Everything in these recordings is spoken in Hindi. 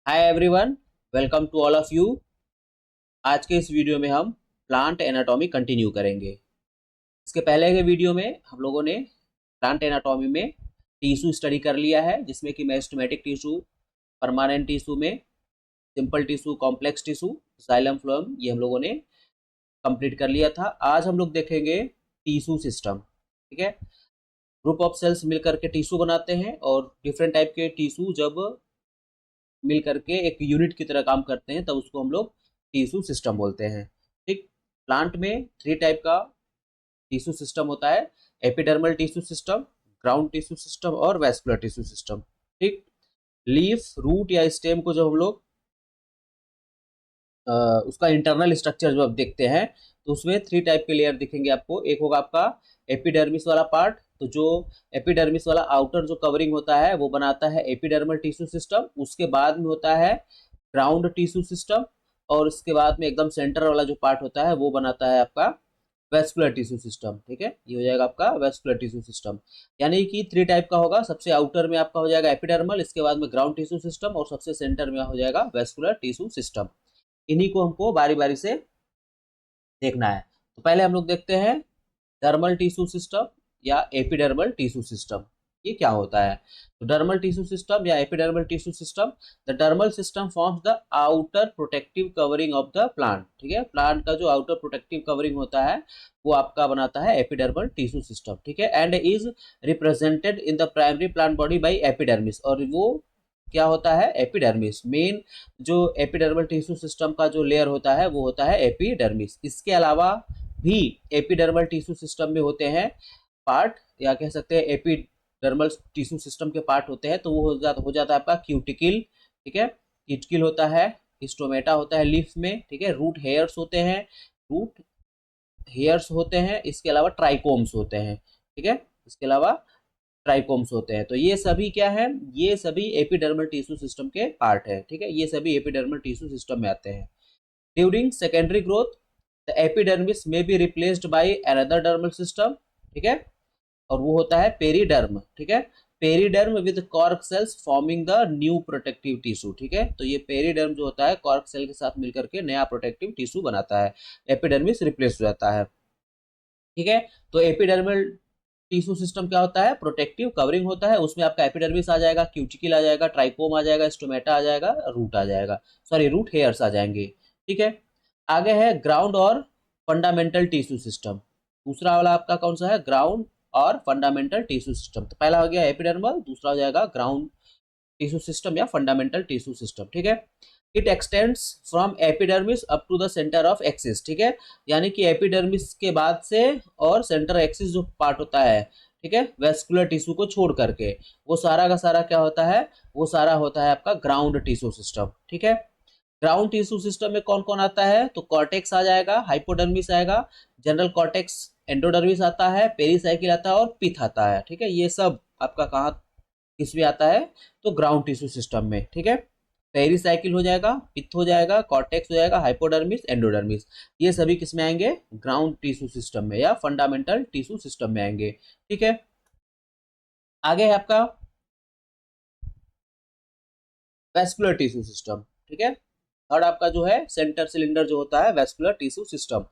Hi everyone, welcome to all of you. आज के इस वीडियो में हम प्लांट एनाटॉमी कंटिन्यू करेंगे। इसके पहले के वीडियो में हम लोगों ने प्लांट एनाटॉमी में टिश्यू स्टडी कर लिया है, जिसमें कि मेरिस्टेमेटिक टिश्यू, परमानेंट टिश्यू में simple tissue, complex tissue, xylem phloem, ये हम लोगों ने कंप्लीट कर लिया था। आज हम लोग देखेंगे टिश्यू सिस्टम। ठीक है, ग्रुप ऑफ सेल्स मिलकर के टिश्यू बनाते हैं और डिफरेंट टाइप के टिश्यू जब मिल करके एक यूनिट की तरह काम करते हैं तब उसको हम लोग टिश्यू सिस्टम बोलते हैं। ठीक, प्लांट में 3 टाइप का टिश्यू सिस्टम होता है: epidermal tissue system, ground tissue system और वैस्कुलर टिश्यू सिस्टम। ठीक, लीफ, रूट या स्टेम को जब हम लोग उसका इंटरनल स्ट्रक्चर जो आप देखते हैं तो उसमें 3 टाइप के लेयर दिखेंगे आपको। एक होगा आपका एपिडर्मिस वाला पार्ट, तो जो एपिडर्मिस वाला आउटर जो कवरिंग होता है वो बनाता है एपिडर्मल टिश्यू सिस्टम। उसके बाद में होता है ग्राउंड टिश्यू सिस्टम, और उसके बाद में एकदम सेंटर वाला जो पार्ट होता है वो बनाता है आपका वेस्कुलर टिश्यू सिस्टम। ठीक है, ये हो जाएगा आपका वेस्कुलर टिश्यू सिस्टम। यानी कि 3 टाइप का होगा। सबसे आउटर में आपका हो जाएगा एपिडर्मल, इसके बाद में ग्राउंड टिश्यू सिस्टम और सबसे सेंटर में हो जाएगा वेस्कुलर टिश्यू सिस्टम। इन्हीं को हमको बारी बारी से देखना है। तो पहले हम लोग देखते हैं डर्मल टिश्यू सिस्टम या एपिडर्मल टिश्यू सिस्टम, ये क्या होता है। तो डर्मल टिश्यू सिस्टम या epidermal tissue system, the dermal system forms the outer protective covering of the plant. ठीक है, प्लांट का जो आउटर प्रोटेक्टिव कवरिंग होता है वो आपका बनाता है एपिडर्मल टिश्यू सिस्टम। ठीक है, and is represented in the primary plant body by epidermis, और वो क्या होता है, एपिडर्मिस। मेन जो एपिडर्मल टिश्यू सिस्टम का जो लेयर होता है वो होता है एपिडर्मिस। इसके अलावा भी एपिडर्मल टिश्यू सिस्टम में होते हैं पार्ट, या कह सकते हैं एपिडर्मल टिश्यू सिस्टम के पार्ट होते हैं। तो वो हो जाता है आपका क्यूटिकल। ठीक है, क्यूटिकल होता है, स्टोमेटा होता है लीफ में। ठीक है, रूट हेयर्स होते हैं, रूट हेयर्स होते हैं। इसके अलावा ट्राइकोम्स होते हैं। ठीक है, इसके अलावा ट्राइकोम्स होते हैं। तो ये सभी क्या है, ये सभी एपिडर्मल टिश्यू सिस्टम के पार्ट है। ठीक है, ये सभी एपिडर्मल टिश्यू सिस्टम में आते हैं। During secondary growth the epidermis में be replaced by another dermal system. ठीक है, और वो होता है पेरीडर्म। ठीक है, periderm with cork cells forming the new protective tissue. ठीक है, तो ये पेरीडर्म जो होता है कॉर्क सेल के साथ मिलकर के नया प्रोटेक्टिव टिश्यू बनाता है, एपिडर्मिस रिप्लेस हो जाता है। ठीक है, तो एपिडर्मल टिश्यू सिस्टम क्या होता है, प्रोटेक्टिव कवरिंग होता है। उसमें आपका एपिडर्मिस आ जाएगा, क्यूटिकल आ जाएगा, ट्राइकोम आ जाएगा, स्टोमेटा आ जाएगा, रूट आ जाएगा, सॉरी रूट हेयर्स आ जाएंगे। ठीक है, आगे है ग्राउंड और फंडामेंटल टिश्यू सिस्टम। दूसरा वाला आपका कौन सा है, ग्राउंड और फंडामेंटल टिश्यू सिस्टम। तो पहला हो गया एपिडर्मल, दूसरा हो जाएगा ग्राउंड टिश्यू सिस्टम या फंडामेंटल टिश्यू सिस्टम। ठीक है, it extends from epidermis up to the centre of axis. ठीक है, यानी कि एपिडर्मिस के बाद से और सेंटर एक्सिस जो पार्ट होता है, ठीक है, वेस्कुलर टिश्यू को छोड़ करके वो सारा का सारा क्या होता है, वो सारा होता है आपका ग्राउंड टिश्यू सिस्टम। ठीक है, ग्राउंड टिश्यू सिस्टम में कौन कौन आता है, तो कॉर्टेक्स आ जाएगा, हाइपोडर्मिस आएगा, जनरल कॉर्टेक्स, एंडोडर्मिस आता है, पेरीसाइकिल आता है और पिथ आता है। ठीक है, ये सब आपका कहाँ किसमें आता है, तो ग्राउंड टिश्यू सिस्टम में। ठीक है, पेरीसाइकिल हो जाएगा, पिथ हो जाएगा, कॉर्टेक्स हो जाएगा, हाइपोडर्मिस, एंडोडर्मिस, ये सभी किस में आएंगे, ग्राउंड टिश्यू सिस्टम में या फंडामेंटल टिश्यू सिस्टम में आएंगे। ठीक है, आगे है आपका वेस्कुलर टिश्यू सिस्टम। ठीक है, थर्ड आपका जो है सेंटर सिलेंडर जो होता है vascular tissue system.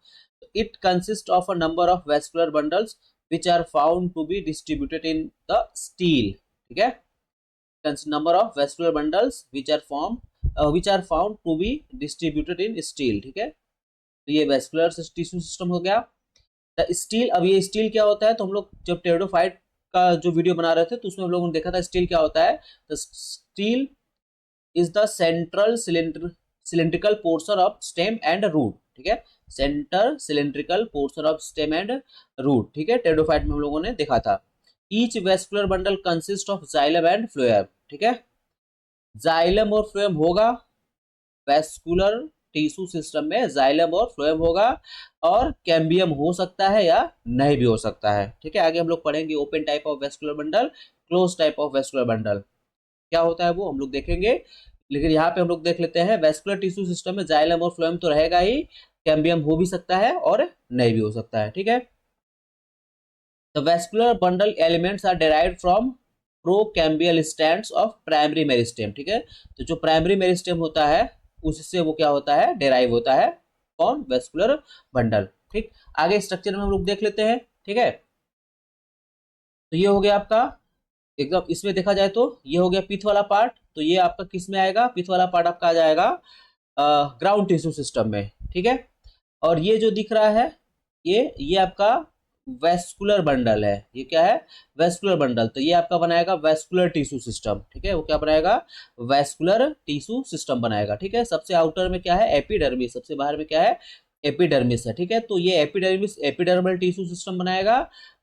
It consist of a number of vascular bundles which are found to be distributed in the stele. ठीक है, number of vascular bundles which are found to be distributed in steel। ठीक है, तो ये वेस्कुलर टिश्यू सिस्टम हो गया। स्टील, अब ये स्टील क्या होता है, तो हम लोग जब टेरिडोफाइट का जो वीडियो बना रहे थे तो उसमें हम लोगों ने देखा था स्टील क्या होता है। तो stele is the central cylindrical portion of stem and root. ठीक है, centre cylindrical portion of stem and root. ठीक है, टेरिडोफाइट में हम लोगों ने देखा था। Each vascular bundle consist of xylem and phloem. ठीक है, जाइलम और फ्लोएम होगा, वेस्कुलर टिश्यू सिस्टम में जाइलम और फ्लोएम होगा, और कैम्बियम हो सकता है या नहीं भी हो सकता है। ठीक है, आगे हम लोग पढ़ेंगे open type of vascular bundle, close type of vascular bundle क्या होता है वो हम लोग देखेंगे। लेकिन यहाँ पे हम लोग देख लेते हैं वेस्कुलर टिश्यू सिस्टम में जाइलम और फ्लोएम तो रहेगा ही, कैम्बियम हो भी सकता है और नहीं भी हो सकता है। ठीक है, the vascular bundle elements are derived from procambial strands of primary meristem, ठीक है। तो जो प्राइमरी मेरिस्टेम होता है उससे वो क्या होता है, डेराइव होता है कौन, वेस्कुलर बंडल, ठीक। आगे स्ट्रक्चर में हम लोग देख लेते हैं, ठीक है। तो ये हो गया आपका एकदम, इसमें देखा जाए तो ये हो गया पिथ वाला पार्ट। तो ये आपका किस में आएगा, पिथ वाला पार्ट आपका आ जाएगा ग्राउंड टिश्यू सिस्टम में, ठीक है। और ये जो दिख रहा है ये आपका वेस्कुलर बंडल है। ये क्या है, वेस्कुलर बंडल। तो ये आपका बनाएगा वेस्कुलर टिश्यू सिस्टम, ठीक है। वो क्या बनाएगा, वेस्कुलर टिश्यू सिस्टम बनाएगा, ठीक है। सबसे आउटर में क्या है, एपिडर्मिस, सबसे बाहर में क्या है, एपिडर्मिस है, ठीक है। तो ये एपिडर्मिस एपिडर्मल टिश्यू सिस्टम बनाएगा।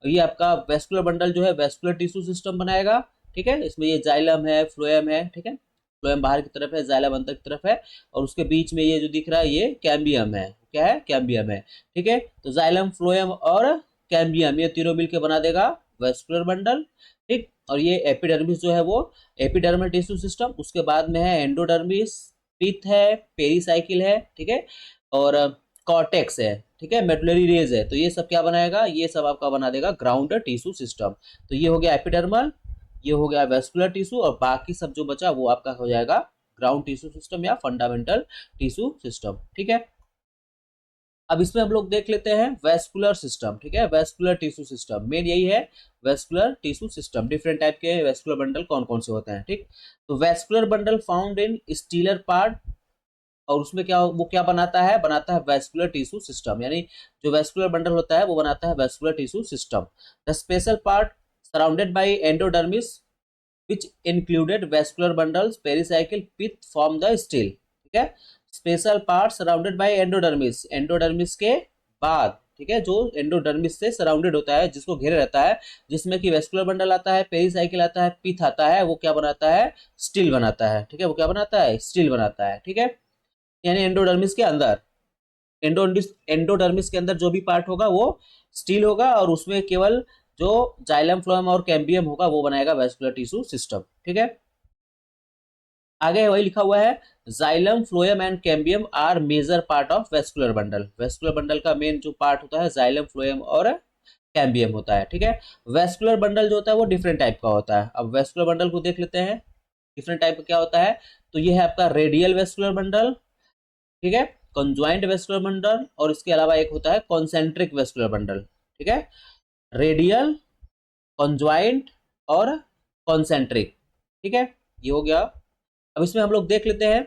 ये आपका वेस्कुलर बंडल जो है वेस्कुलर टिश्यू सिस्टम बनाएगा, ठीक है। इसमें ये जाइलम है, फ्लोएम है, ठीक है। फ्लोएम बाहर की तरफ है, जाइलम अंदर की तरफ है, और उसके बीच में ये जो दिख रहा है ये कैम्बियम है। क्या है, कैम्बियम है, ठीक है। तो जाइलम, फ्लोएम और कैम्बियम ये तीनों मिलकर बना देगा वेस्कुलर बंडल, ठीक। और ये एपिडर्मिस जो है वो एपिडर्मल टिश्यू सिस्टम, उसके बाद में है एंडोडर्मिस, पिथ है, पेरीसाइकिल है, ठीक है, और कॉर्टेक्स है, ठीक है, मेडुलरी रेज है। तो ये सब क्या बनाएगा, ये सब आपका बना देगा ग्राउंड टिश्यू सिस्टम। तो ये हो गया एपिडर्मल, ये हो गया वेस्कुलर टिश्यू, और बाकी सब जो बचा वो आपका हो जाएगा ग्राउंड टिश्यू सिस्टम या फंडामेंटल टिश्यू सिस्टम, ठीक है। अब इसमें हम लोग देख लेते हैं वेस्कुलर सिस्टम, ठीक है। वेस्कुलर टिश्यू सिस्टम मेन यही है, vascular tissue system. Different type के वेस्कुलर बंडल कौन कौन से होते हैं, ठीक। तो vascular bundle found in stealer part, और उसमें क्या, वो क्या बनाता है, बनाता है वेस्कुलर टिश्यू सिस्टम। यानी जो वेस्कुलर बंडल होता है वो बनाता है vascular tissue system. The special part surrounded by endodermis which included vascular bundles, pericycle, pith form the steel, ठीक है। Special part surrounded by endodermis, endodermis के बाद, ठीक है, जो एंडोडर्मिस से सराउंडेड होता है, जिसको घेरे रहता है, जिसमें कि वेस्कुलर बंडल आता है, पेरीसाइकिल आता है, पिथ आता है, वो क्या बनाता है, स्टील बनाता है, ठीक है। वो क्या बनाता है, स्टील बनाता है, ठीक है। यानी एंडोडर्मिस के अंदर, एंडोडर्मिस के अंदर जो भी पार्ट होगा वो स्टील होगा, और उसमें केवल जो जाइलम, फ्लोएम और कैम्बियम होगा वो बनाएगा वेस्कुलर टिश्यू सिस्टम, ठीक है। आगे वही लिखा हुआ है, xylem, phloem and cambium are major part of vascular bundle. Vascular bundle का मेन जो पार्ट होता है जाइलम, फ्लोएम और कैम्बियम होता है, ठीक है। वेस्कुलर बंडल जो होता है वो डिफरेंट टाइप का होता है। अब वेस्कुलर बंडल को देख लेते हैं, डिफरेंट टाइप का क्या होता है। तो ये है आपका रेडियल वेस्कुलर बंडल, ठीक है, कंजॉइंट वेस्कुलर बंडल, और इसके अलावा एक होता है कॉन्सेंट्रिक वेस्कुलर बंडल, ठीक है। रेडियल, कॉन्जॉइंट और कॉन्सेंट्रिक, ठीक है, ये हो गया। अब इसमें हम लोग देख लेते हैं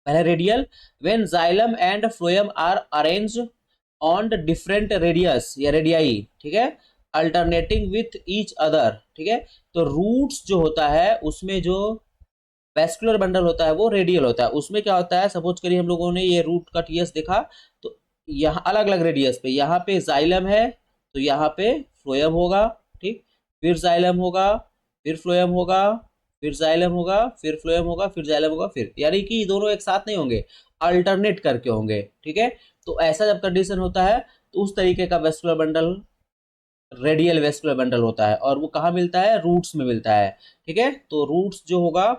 पहले radial, when xylem and phloem are arranged on the different radius या रेडियाई, ठीक है, अल्टरनेटिंग विथ ईच अदर, ठीक है। तो रूट्स जो होता है उसमें जो वेस्कुलर बंडल होता है वो रेडियल होता है। उसमें क्या होता है, सपोज करिए हम लोगों ने ये रूट का टीएस देखा, तो यहाँ अलग अलग रेडियस पे, यहाँ पे जाइलम है तो यहाँ पे फ्लोएम होगा, ठीक, फिर जाइलम होगा, फिर फ्लोएम होगा, फिर जाइलम होगा, फिर फ्लोएम होगा, फिर जाइलम होगा, फिर, यानी कि दोनों एक साथ नहीं होंगे, अल्टरनेट करके होंगे, ठीक है। तो ऐसा जब कंडीशन होता है तो उस तरीके का vascular bundle radial vascular bundle होता है, और वो कहाँ मिलता है, रूट्स में मिलता है, ठीक है। तो रूट्स जो होगा,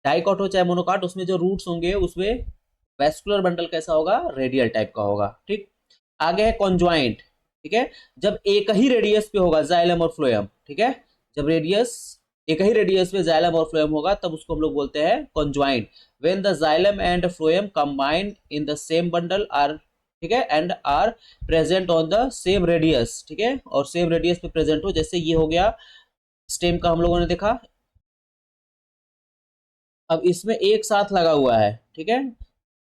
डाइकॉट हो चाहे मोनोकॉट, उसमें जो रूट्स होंगे उसमें वेस्कुलर बंडल कैसा होगा, रेडियल टाइप का होगा, ठीक। आगे है कॉन्ज्वाइंट, ठीक है, जब एक ही रेडियस पे होगा जाइलम और फ्लोएम, ठीक है, जब रेडियस एक ही रेडियस पे जाइलम और फ्लोएम होगा तब उसको हम लोग बोलते हैं conjoint. When the xylem and phloem combine in the same bundle are, ठीक है, and are present on the same radius, ठीक है, और सेम रेडियस पे प्रेजेंट हो, जैसे ये हो गया स्टेम का हम लोगों ने देखा। अब इसमें एक साथ लगा हुआ है, ठीक है,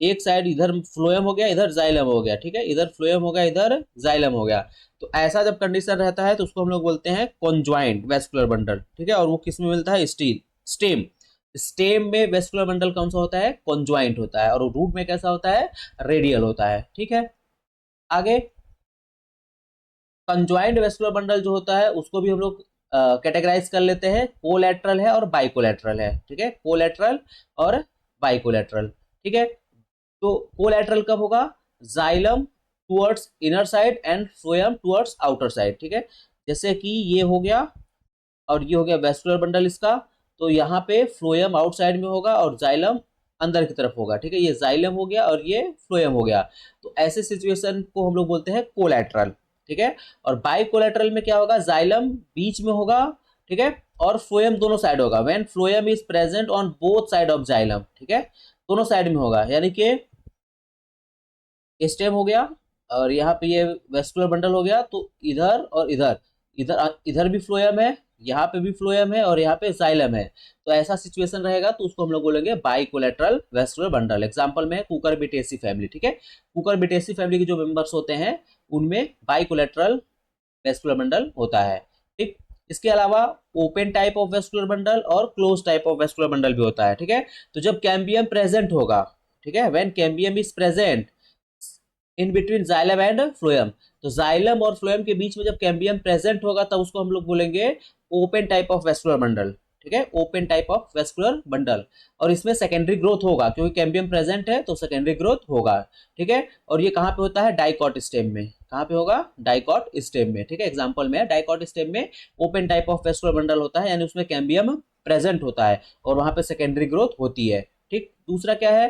एक साइड इधर फ्लोएम हो गया, इधर जाइलम हो गया, ठीक है, इधर फ्लोएम हो गया, इधर जाइलम हो गया। तो ऐसा जब कंडीशन रहता है तो उसको हम लोग बोलते हैं कॉन्ज्वाइंट वेस्कुलर बंडल, ठीक है। और वो किस में मिलता है, स्टील स्टेम। स्टेम में वेस्कुलर बंडल कौन सा होता है, कॉन्ज्वाइंट होता है, और रूट में कैसा होता है, रेडियल होता है, ठीक है। आगे कंज्वाइंट वेस्कुलर बंडल जो होता है उसको भी हम लोग कैटेगराइज कर लेते हैं, कोलैटरल है और बाइकोलैटरल है, ठीक है, कोलैटरल और बाइकोलैटरल, ठीक है। तो कोलैटरल कब होगा, xylem towards inner side and phloem towards outer side, ठीक है। जैसे कि ये हो गया और ये हो गया वेस्कुलर बंडल इसका, तो यहाँ पे फ्लोएम आउटसाइड में होगा और जाइलम अंदर की तरफ होगा, ठीक है, ये जाइलम हो गया और ये फ्लोएम हो गया। तो ऐसे सिचुएशन को हम लोग बोलते हैं कोलैटरल, ठीक है। और बाइकोलैटरल में क्या होगा, जाइलम बीच में होगा, ठीक है, और फ्लोएम दोनों साइड होगा। When phloem is present on both side of xylem, ठीक है, दोनों साइड में होगा, यानी कि स्टेम हो गया और यहाँ पे ये वेस्कुलर बंडल हो गया, तो इधर और इधर, इधर भी फ्लोएम है, यहाँ पे भी फ्लोएम है और यहाँ पे जाइलम है। तो ऐसा सिचुएशन रहेगा तो उसको हम लोग बोलेंगे बाइकोलेटरल वेस्कुलर बंडल। एग्जांपल में कुकुरबिटेसी फैमिली, ठीक है, कुकुरबिटेसी फैमिली के जो मेंबर्स होते हैं उनमें बाइकोलेटरल वेस्कुलर बंडल होता है, ठीक। इसके अलावा open type of vascular bundle और close type of vascular bundle भी होता है, ठीक है। तो जब कैम्बियम प्रेजेंट होगा, ठीक है, when cambium is present in between xylem and phloem, तो जाइलम और फ्लोएम के बीच में जब कैम्बियम प्रेजेंट होगा तब उसको हम लोग बोलेंगे open type of vascular bundle, ठीक है, open type of vascular bundle. और इसमें सेकेंडरी ग्रोथ होगा, क्योंकि कैम्बियम प्रेजेंट है तो सेकेंडरी ग्रोथ होगा, ठीक है। और ये कहाँ पे होता है? डाइकॉट स्टेम में। कहाँ पे होगा? डाइकॉट स्टेम में, ठीक है। एग्जाम्पल में डाइकॉट स्टेम में open type of vascular bundle होता है, यानी उसमें कैम्बियम प्रेजेंट होता है और वहां पे सेकेंडरी ग्रोथ होती है, ठीक। दूसरा क्या है?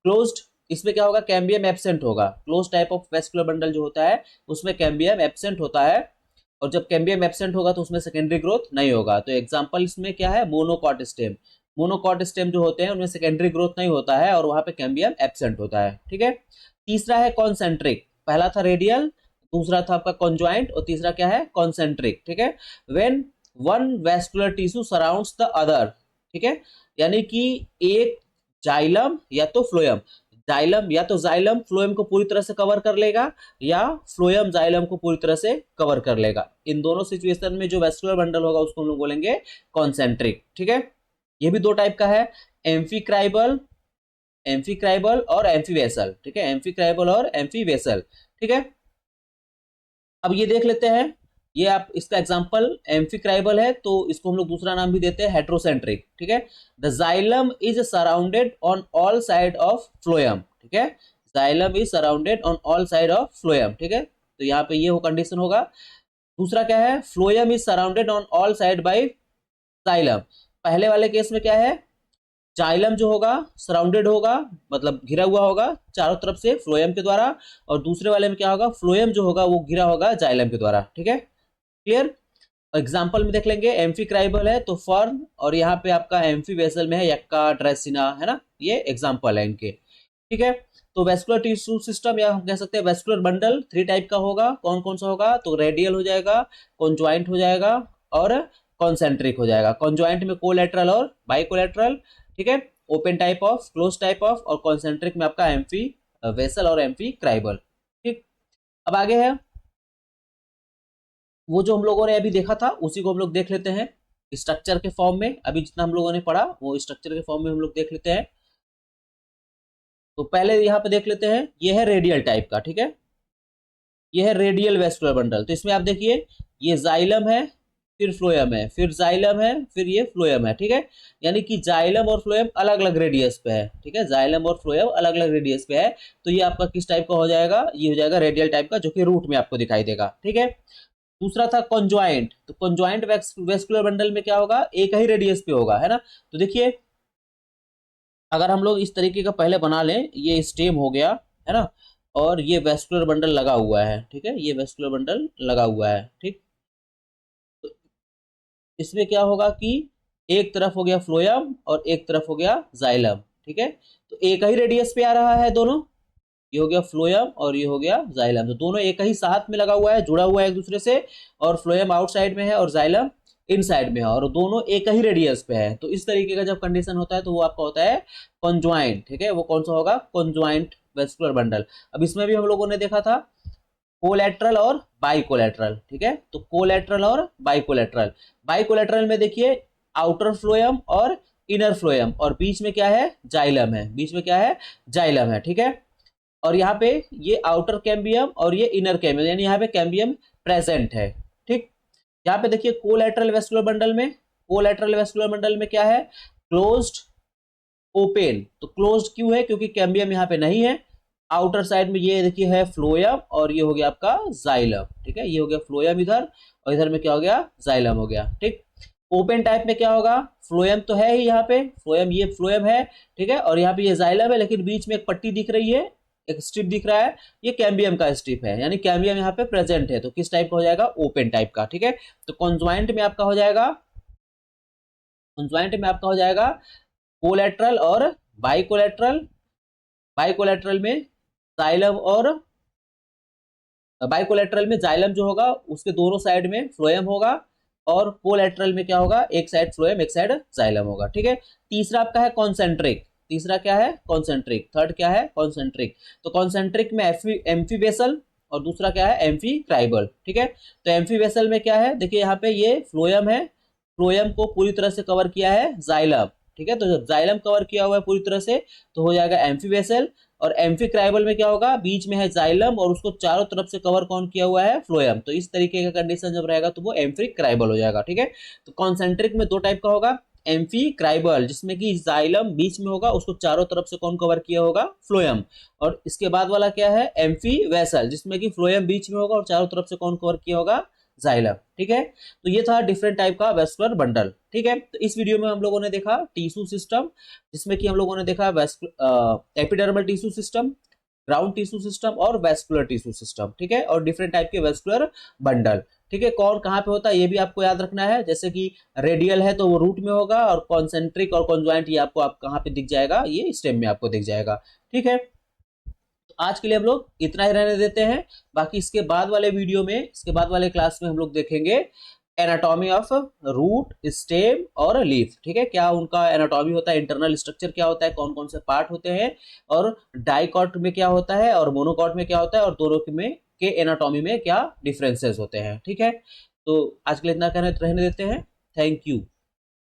क्लोज्ड, इसमें क्या होगा? कैम्बियम एब्सेंट होगा। Close type of vascular bundle जो होता है उसमें कैम्बियम एब्सेंट होता है, और जब कैम्बियम एब्सेंट होगा तो उसमें सेकेंडरी ग्रोथ नहीं होगा। तो एग्जांपल इसमें क्या है? Monocot stem. मोनोकॉट स्टेम जो होते हैं उनमें सेकेंडरी ग्रोथ नहीं होता है और वहां पे कैम्बियम एब्सेंट होता है, ठीक है। तीसरा है कॉन्सेंट्रिक। पहला था रेडियल, दूसरा था आपका कॉन्जॉइंट और तीसरा क्या है? कॉन्सेंट्रिक, ठीक है। When one vascular tissue surrounds the other, ठीक है, यानी कि एक जाइलम या तो फ्लोएम, जाइलम या तो जाइलम फ्लोएम को पूरी तरह से कवर कर लेगा या फ्लोएम जाइलम को पूरी तरह से कवर कर लेगा। इन दोनों सिचुएशन में जो वेस्कुलर बंडल होगा उसको हम लोग बोलेंगे कॉन्सेंट्रिक, ठीक है। ये भी दो टाइप का है, एम्फीक्राइबल, एम्फीक्राइबल और एम्फीवेसल, ठीक है, एम्फीक्राइबल और एम्फीवेसल, ठीक है। अब ये देख लेते हैं, ये आप इसका एग्जांपल एम्फीक्राइबल है तो इसको हम लोग दूसरा नाम भी देते हैं हेट्रोसेंट्रिक, ठीक है। The xylem is surrounded on all side of phloem, ठीक है, xylem is surrounded on all side of phloem, ठीक है। तो यहाँ पे ये हो कंडीशन होगा। दूसरा क्या है? Phloem is surrounded on all side by xylem. पहले वाले केस में क्या है? जाइलम जो होगा सराउंडेड होगा, मतलब घिरा हुआ होगा चारों तरफ से फ्लोएम के द्वारा, और दूसरे वाले में क्या होगा? फ्लोएम जो होगा वो घिरा होगा जाइलम के द्वारा, ठीक है, क्लियर। एग्जाम्पल में देख लेंगे, एम्फीक्राइबल है तो फर्न, और यहाँ पे आपका एम्फीवेसल में है यक्का, ड्रेसिना, है ना, ये एग्जाम्पल है इनके, ठीक है। तो वेस्कुलर टिश्यू सिस्टम या हम कह सकते हैं वेस्कुलर बंडल 3 टाइप का होगा। कौन कौन सा होगा? तो रेडियल हो जाएगा, कॉन्जॉइंट हो जाएगा और कॉन्सेंट्रिक हो जाएगा। कॉन्जॉइंट में कोलेटरल और बाइकोलेटरल, ठीक है, open type of, close type of, और कॉन्सेंट्रिक में आपका एम्फी वेसल और एम्फीक्राइबल, ठीक। अब आगे है वो जो हम लोगों ने अभी देखा था उसी को हम लोग देख लेते हैं स्ट्रक्चर के फॉर्म में। अभी जितना हम लोगों ने पढ़ा वो स्ट्रक्चर के फॉर्म में हम लोग देख लेते हैं। तो पहले यहाँ पे देख लेते हैं, ये है रेडियल टाइप का, ठीक है, ये है रेडियल वेस्कुलर बंडल। तो इसमें आप देखिए, ये जाइलम है, फिर फ्लोएम है, फिर जाइलम है, फिर ये फ्लोएम है, ठीक है। यानी कि जाइलम और फ्लोएम अलग अलग रेडियस पे है, ठीक है, जाइलम और फ्लोएम अलग अलग रेडियस पे है। तो ये आपका किस टाइप का हो जाएगा? ये हो जाएगा रेडियल टाइप का, जो कि रूट में आपको दिखाई देगा, ठीक है। दूसरा था कॉन्जॉइंट। तो कॉन्जॉइंट वेस्कुलर बंडल में क्या होगा? एक ही रेडियस पे होगा, है ना। तो देखिए, अगर हम लोग इस तरीके का पहले बना लें, ये स्टेम हो गया, है ना, और ये वेस्कुलर बंडल लगा हुआ है, ठीक है, ये वेस्कुलर बंडल लगा हुआ है, ठीक। तो इसमें क्या होगा कि एक तरफ हो गया फ्लोएम और एक तरफ हो गया जाइलम, ठीक है। तो एक ही रेडियस पे आ रहा है दोनों, ये हो गया फ्लोएम और ये हो गया जाइलम, तो दोनों एक ही साथ में लगा हुआ है, जुड़ा हुआ है एक दूसरे से, और फ्लोएम आउटसाइड में है और जाइलम इनसाइड में है, और दोनों एक ही रेडियस पे है। तो इस तरीके का जब कंडीशन होता है तो वो आपका होता है कॉन्जॉइंट, ठीक है। वो कौन सा होगा? Conjoint vascular bundle. अब इसमें भी हम लोगों ने देखा था कोलेट्रल और बाइकोलेट्रल, ठीक है। तो कोलेट्रल और बाइकोलेट्रल, बाइकोलेट्रल में देखिए आउटर फ्लोएम और इनर फ्लोएम, और बीच में क्या है? जाइलम है, बीच में क्या है? जाइलम है, ठीक है। और यहाँ पे ये आउटर कैम्बियम और ये इनर कैम्बियम, यानी यहाँ पे कैम्बियम प्रेजेंट है, ठीक। यहाँ पे देखिए कोलैटरल वेस्कुलर बंडल में, कोलैटरल वेस्कुलर बंडल में क्या है? Closed, open. तो क्लोज्ड क्यों है? क्योंकि कैम्बियम यहाँ पे नहीं है। आउटर साइड में ये देखिए है फ्लोएम और ये हो गया आपका जाइलम, ठीक है, ये हो गया फ्लोएम इधर, और इधर में क्या हो गया? जाइलम हो गया, ठीक। ओपन टाइप में क्या होगा? फ्लोएम तो है ही यहाँ पे, फ्लोएम, ये फ्लोएम है, ठीक है, और यहाँ पे ये जाइलम है, लेकिन बीच में एक पट्टी दिख रही है, एक स्ट्रिप दिख रहा है, ये कैम्बियम का स्ट्रिप है, यानी कैम्बियम यहाँ पे प्रेजेंट है। तो किस टाइप का हो जाएगा? ओपन टाइप का, ठीक है। तो कॉन्जॉइंट में आपका हो जाएगा कंजॉइंट में आपका हो जाएगा कोलेट्रल और बाइकोलेट्रल। बाइकोलेट्रल में जाइलम और बाइकोलेट्रल में जाइलम जो होगा उसके दोनों साइड में फ्लोएम होगा, और कोलेट्रल में क्या होगा, एक साइड फ्लोएम एक साइड जाइलम होगा। ठीक है। तीसरा आपका है कॉन्सेंट्रिक। तीसरा क्या है, कॉन्सेंट्रिक। थर्ड क्या है, कॉन्सेंट्रिक। तो कॉन्सेंट्रिक में एम्फी वेसल, और दूसरा क्या है, एम्फी क्राइबल। ठीक है। तो एम्फी वेसल में क्या है, देखिए यहाँ पे ये फ्लोएम है, फ्लोएम को पूरी तरह से कवर किया है जाइलम। ठीक है। तो जब जाइलम कवर किया हुआ है पूरी तरह से तो हो जाएगा एम्फी वेसल। और एम्फीक्राइबल में क्या होगा, बीच में है जाइलम और उसको चारों तरफ से कवर कौन किया हुआ है, फ्लोएम। तो इस तरीके का कंडीशन जब रहेगा तो वो एम्फीक्राइबल हो जाएगा। ठीक है। तो कॉन्सेंट्रिक में दो टाइप का होगा, एम्फीक्राइबल जिसमें कि जाइलम बीच में होगा, उसको चारों तरफ से कौन कवर किया होगा, फ्लोएम। और इसके बाद वाला क्या है, एम्फी वेसल, जिसमें कि फ्लोएम बीच में होगा और चारों तरफ से कौन कवर किया होगा, जाइलम। ठीक है। तो ये था डिफरेंट टाइप का वेस्कुलर बंडल। ठीक है। तो इस वीडियो में हम लोगों ने देखा टिश्यू सिस्टम, जिसमें कि हम लोगों ने देखा epidermal tissue system, ground tissue system और वेस्कुलर टिश्यू सिस्टम। ठीक है। और डिफरेंट टाइप के वेस्कुलर बंडल। ठीक है। कौन कहाँ पे होता है ये भी आपको याद रखना है, जैसे कि रेडियल है तो वो रूट में होगा, और कॉन्सेंट्रिक और कॉन्जॉइंट ये आपको आप कहाँ पे दिख जाएगा, ये स्टेम में आपको दिख जाएगा। ठीक है। तो आज के लिए हम लोग इतना ही रहने देते हैं। बाकी इसके बाद वाले वीडियो में, इसके बाद वाले क्लास में हम लोग देखेंगे एनाटॉमी ऑफ रूट, स्टेम और लीफ। ठीक है। क्या उनका एनाटॉमी होता है, इंटरनल स्ट्रक्चर क्या होता है, कौन कौन से पार्ट होते हैं, और डाइकॉट में क्या होता है और मोनोकॉट में क्या होता है, और दोनों में के एनाटॉमी में क्या डिफरेंसेस होते हैं। ठीक है। तो आज के लिए इतना कहने रहने देते हैं। Thank you.